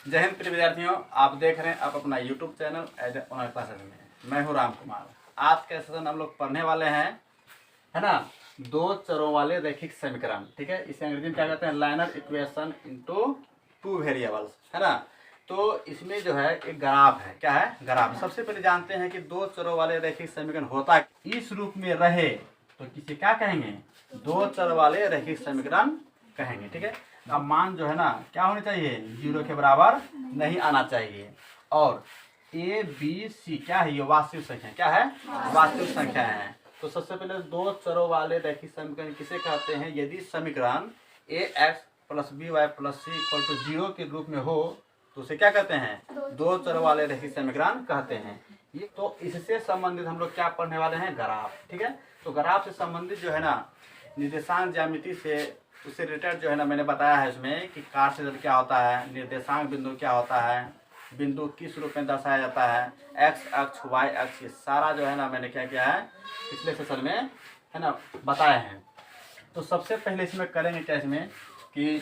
जय हिंद प्रिय विद्यार्थियों, आप देख रहे हैं आप अपना YouTube channel as online classes में। मैं हूं राम कुमार। आज के सेशन हम लोग पढ़ने वाले हैं, है ना, दो चरों वाले रैखिक समीकरण। ठीक है, इसे अंग्रेजी में क्या कहते हैं? Liner equation into two variables, है ना। तो इसमें जो है एक ग्राफ है। क्या है? ग्राफ। सबसे पहले जानते हैं कि दो चरों वाले रैखिक समीकरण होता है इस रूप में रहे तो किसे क्या कहेंगे? दो चर वाले रैखिक समीकरण कहेंगे। ठीक है, अब मान जो है ना क्या होने चाहिए? 0 के बराबर नहीं आना चाहिए। और ए बी सी क्या है? ये वास्तविक संख्या। क्या है? वास्तविक संख्या है। तो सबसे पहले दो चरों वाले रैखिक समीकरण किसे कहते हैं? यदि समीकरण A X plus B Y plus C equal to 0 के रूप में हो तो उसे क्या कहते हैं? दो चरों वाले रैखिक समीकरण कहते हैं। ये तो इससे संबंधित हम लोग क्या पढ़ने वाले हैं? ग्राफ। ठीक है, तो ग्राफ से संबंधित जो है ना निर्देशांक ज्यामिति से उससे रिलेटेड जो है ना मैंने बताया है इसमें कि कार्टेशियन क्या होता है, निर्देशांक बिंदु क्या होता है, बिंदु किस रूप में दर्शाया जाता है, एक्स अक्ष वाई अक्ष, ये सारा जो है ना मैंने क्या किया है पिछले सेशन में, है ना, बताए हैं। तो सबसे पहले इसमें करेंगे क्या इसमें कि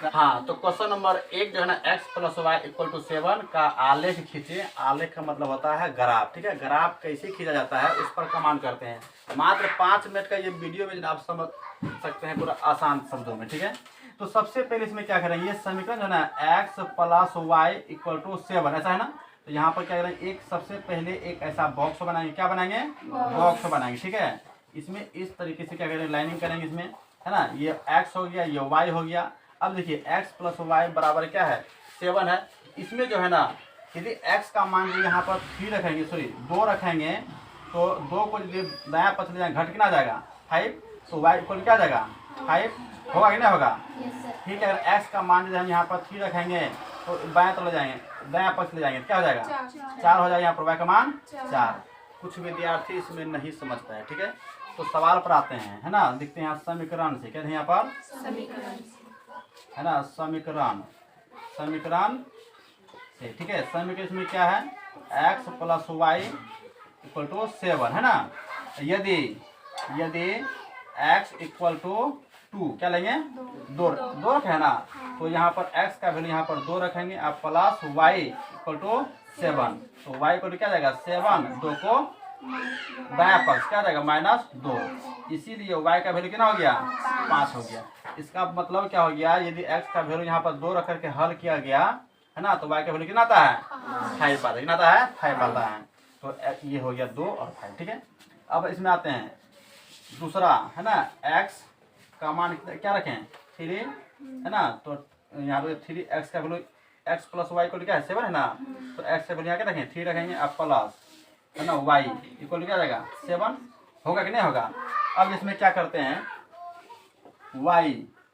हाँ, तो क्वेश्चन नंबर 1 जो है ना x plus Y equal to 7 का आलेख खींचे। आलेख का मतलब होता है ग्राफ। ठीक है, ग्राफ कैसे खींचा जाता है उस पर कमांड करते हैं। मात्र 5 मिनट का ये वीडियो में आप समझ सकते हैं पूरा आसान शब्दों में। ठीक है, तो सबसे पहले इसमें क्या करेंगे? ये समीकरण जो है ना x plus Y equal to 7 ऐसा है ना। तो यहाँ पर क्या करेंगे? एक सबसे पहले एक ऐसा बॉक्स बनाएंगे। क्या बनाएंगे? बॉक्स बनाएंगे। ठीक है, इसमें इस तरीके से क्या करेंगे? लाइनिंग करेंगे इसमें, है ना। ये x हो गया, ये y हो गया। अब देखिए x प्लस वाई बराबर क्या है? 7 है। इसमें जो है ना यदि x का मान यहाँ पर 3 रखेंगे, सॉरी 2 रखेंगे, तो 2 को यदि दाया पक्ष ले जाएंगे घट कितना जाएगा? 5। तो y इक्वल क्या जाएगा? 5 होगा कि नहीं होगा? ठीक है, अगर x का मान यदि हम यहाँ पर 3 रखेंगे तो बाएं तरफ ले जाएंगे, दाया पक्ष ले जाएंगे, क्या हो जाएगा? 4 हो जाएगा। यहाँ पर y का मान 4। कुछ विद्यार्थी इसमें नहीं समझ पाए। ठीक है, तो सवाल पर आते हैं, है ना। देखते हैं यहाँ समीकरण से, कहते हैं यहाँ पर समीकरण, है ना, समीकरण से। ठीक है, समीकरण इसमें क्या है? x plus Y equal to 7, है ना। यदि x इक्वल टू 2 क्या लेंगे? 2 रखे है ना। तो यहाँ पर x का वैल्यू यहाँ पर 2 रखेंगे, आप प्लस वाई इक्वल टू 7। तो y इक्वल टू क्या जाएगा? 7। 2 को दाया पक्ष क्या जाएगा? -2। इसीलिए y का वैल्यू कितना हो गया? 5 हो गया। इसका मतलब क्या हो गया? यदि x का वैल्यू यहाँ पर 2 रख करके हल किया गया, है ना, तो y का वैल्यू कितना आता है? 5 आता है। कितना आता है? 5 आता है। तो ये हो गया 2 और 5। ठीक है, अब इसमें आते हैं दूसरा, है ना। x का मान क्या रखें? 3, है ना। तो यहाँ पे 3x का value x plus Y equal क्या है? 7 है ना। तो x का वैल्यू यहाँ क्या रखें? 3 रखेंगे, अब प्लस, है ना, y इक्वल क्या जाएगा? 7 होगा कि नहीं होगा? अब इसमें क्या करते हैं? y,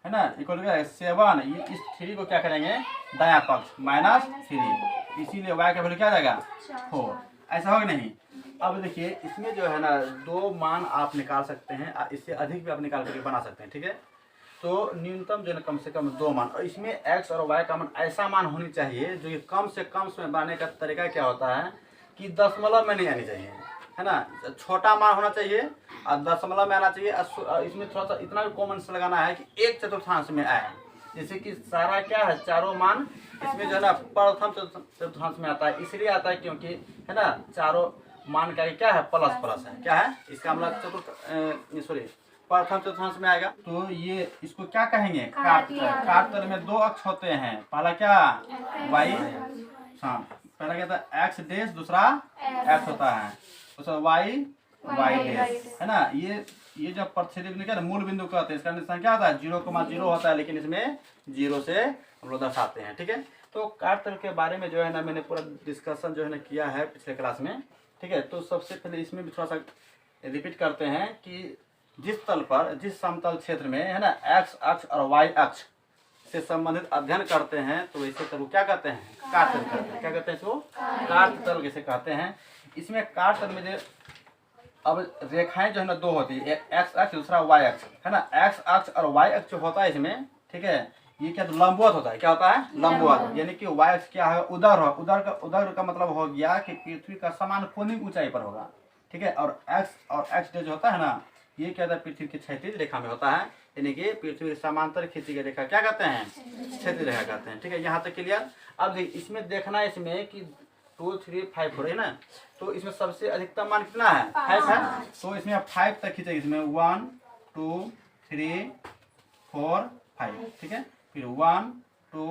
है ना, इक्वल क्या है? 7। इस 3 को क्या करेंगे? दाया पक्ष -3, इसीलिए y का वैल्यू क्या जाएगा? 4। ऐसा होगा नहीं? अब देखिए इसमें जो है ना 2 मान आप निकाल सकते हैं, इससे अधिक भी आप निकाल करके बना सकते हैं। ठीक है, तो न्यूनतम जो है कम से कम 2 मान, और इसमें x और y का मान ऐसा मान होनी चाहिए जो कि कम से कम में बनाने का तरीका क्या होता है कि दशमलव में नहीं आनी चाहिए, है ना। छोटा मान होना चाहिए और दशमलव में आना चाहिए। इसमें थोड़ा सा इतना भी कॉमन से लगाना है कि 1/4 में आए, जैसे कि सारा क्या है? चारों मान इसमें जो है ना प्रथम चतुर्थांश में आता है। इसलिए आता है क्योंकि, है ना, चारों मान का क्या है? प्लस है। क्या है? इसका मतलब प्रथम चतुर्थांश में आएगा। तो ये इसको क्या कहेंगे? काट तल में 2 अक्ष होते हैं। पहला क्या? y, हाँ, पहला क्या था? x डैश, दूसरा x होता है, दूसरा y डैश, है ना। ये जब प्रतिच्छेदी बिंदु क्या मूल बिंदु कहते हैं, इसका निशान क्या होता है? 0,0 होता है, लेकिन इसमें 0 से हम लोग दर्शाते हैं। ठीक है, तो काट तल के बारे में जो है ना मैंने पूरा डिस्कशन जो है ना किया है पिछले क्लास में। ठीक है, तो सबसे पहले इसमें भी थोड़ा सा रिपीट करते हैं कि जिस तल पर, जिस समतल क्षेत्र में, है ना, x अक्ष और y अक्ष से संबंधित अध्ययन करते हैं तो इसे तल क्या कहते हैं? काट तल कहते हैं। क्या कहते हैं इसको? काट तल कैसे कहते हैं। इसमें काट तल में जो अब रेखाएं जो है ना 2 होती है, एक x अक्ष, दूसरा y अक्ष, है ना। x अक्ष और y अक्ष होता है इसमें, ठीक है, ये क्या लंबवत होता है। क्या होता है? लंबवत, यानी कि y अक्ष क्या है? उदर का मतलब हो गया कि पृथ्वी का समान कोणीय ऊंचाई पर होगा। ठीक है, और x डे जो होता है ना, ये क्या होता है? पृथ्वी की क्षैतिज रेखा में होता है, यानी कि पृथ्वी के समांतर खींची गई रेखा क्या कहते हैं, क्षैतिज रेखा कहते हैं। ठीक है, यहाँ तक क्लियर। अब इसमें देखना है इसमें कि 2 3 5 4 है ना, तो इसमें सबसे अधिकतम मान कितना है, 5 है। तो इसमें आप 5 तक खींचेंगे, इसमें 1 2 3 4 5। ठीक है, फिर 1 2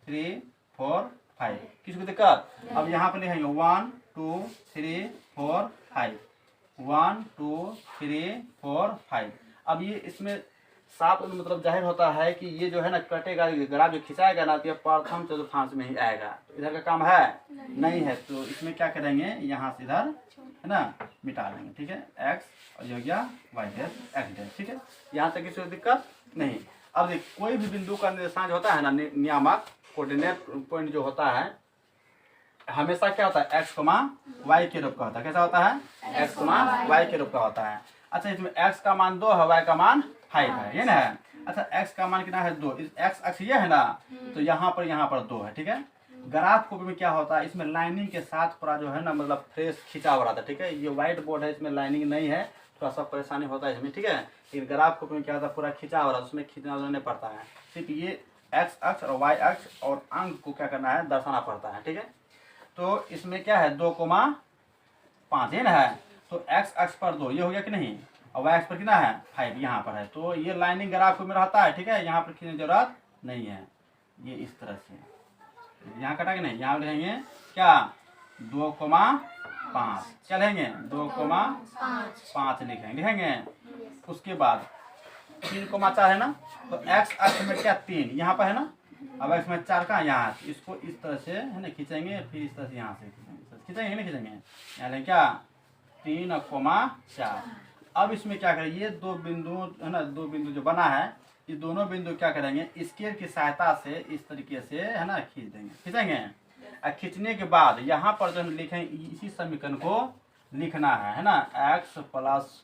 3 4 5। किसी को दिक्कत? अब यहाँ पर लिखेंगे 1 2 3 4 5, 1 2 3 4 5। अब ये इसमें साफ मतलब जाहिर होता है कि ये जो है ना कटेगा, ग्राफ जो खिंचाएगा ना, तो ये प्रथम चतुर्थांश में ही आएगा। तो इधर का काम है नहीं है, तो इसमें क्या करेंगे, यहाँ से इधर है ना मिटा लेंगे। ठीक है, x और ये हो गया y डैश x डैश। ठीक है, यहाँ तक किसी को दिक्कत नहीं। अब देख कोई भी बिंदु का निर्देशांक होता है ना, नियामक कोऑर्डिनेट पॉइंट जो होता है हमेशा क्या होता है, x, y के रूप का होता है। कैसा होता है, x, y के रूप का होता है। अच्छा, इसमें x का मान 2 है, y का मान 5 है, ये ना है। अच्छा, x का मान कितना है 2, इस x अक्ष ये है ना, तो यहाँ पर 2 है। ठीक है, ग्राफ को में क्या होता है, इसमें लाइनिंग के साथ पूरा जो है ना मतलब फ्रेश खींचा हो रहा था। ठीक है, ये व्हाइट बोर्ड है, इसमें लाइनिंग नहीं है, थोड़ा सा परेशानी होता है इसमें। ठीक है, लेकिन ग्राफ को में क्या होता है, पूरा खींचा हो रहा है, उसमें खींचना नहीं पड़ता है। सिर्फ ये x अक्ष और y अक्ष और अंक को क्या करना है, दर्शाना पड़ता है। ठीक है, तो इसमें क्या है 2,5 है ना है, तो x अक्ष पर 2 ये हो गया कि नहीं, और y अक्ष पर कितना है 5 यहाँ पर है। तो ये लाइनिंग ग्राफ में रहता है। ठीक है, यहाँ पर खींचने की जरूरत नहीं है, ये इस तरह से यहाँ कटा कि नहीं, यहाँ लिखेंगे क्या 2,5 क्या लिखेंगे 2,5 लिखेंगे। उसके बाद 3,4 है ना, तो x अक्ष में क्या 3 यहाँ पर है ना, अब इसमें 4 का यहाँ, इसको इस तरह से है ना खींचेंगे, फिर इस तरह से यहाँ से खींचेंगे नहीं खींचेंगे, यहाँ क्या 3,4। अब इसमें क्या करें, ये 2 बिंदु है ना, 2 बिंदु जो बना है, ये दोनों बिंदु क्या करेंगे, स्केल की सहायता से इस तरीके से है ना खींच देंगे, खींचेंगे। और खींचने के बाद यहाँ पर जो हम लिखेंगे, इसी समीकरण को लिखना है ना, x प्लस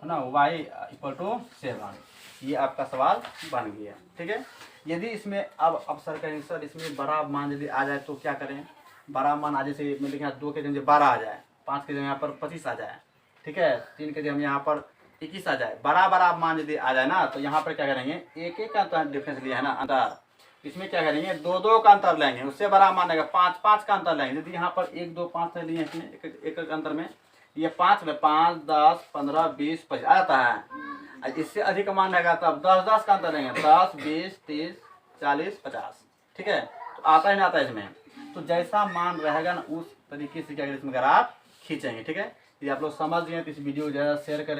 है ना y इक्वल टू 7। ये आपका सवाल बन गया। ठीक है, यदि इसमें अब सर कहेंगे सर इसमें बड़ा मान यदि आ जाए तो क्या करें, बड़ा मान आ जैसे मैं लिखा 2 के जगह 12 आ जाए, 5 के जगह यहाँ पर 25 आ जाए। ठीक है, 3 के जगह यहाँ पर 21 आ जाए, बड़ा मान यदि आ जाए ना, तो यहाँ पर क्या करेंगे, एक का अंतर डिफरेंस लिया है ना अंतर, इसमें क्या करेंगे 2 का अंतर लेंगे, उससे बड़ा मान आएगा 5 का अंतर लेंगे। यदि यहाँ पर 1 2 5 लिए इसमें एक अंतर में, ये 5 में 5 10 15 20 25 आ जाता है। इससे अधिक मान रहेगा तब 10 का अंतर लेंगे, 10 20 30 40 50। ठीक है, तो आता है ना आता है इसमें, तो जैसा मान रहेगा ना उस तरीके से क्या करें इसमें ग्राफ खींचेंगे। ठीक है, यदि आप लोग समझ गए तो इस वीडियो को ज़्यादा शेयर करें।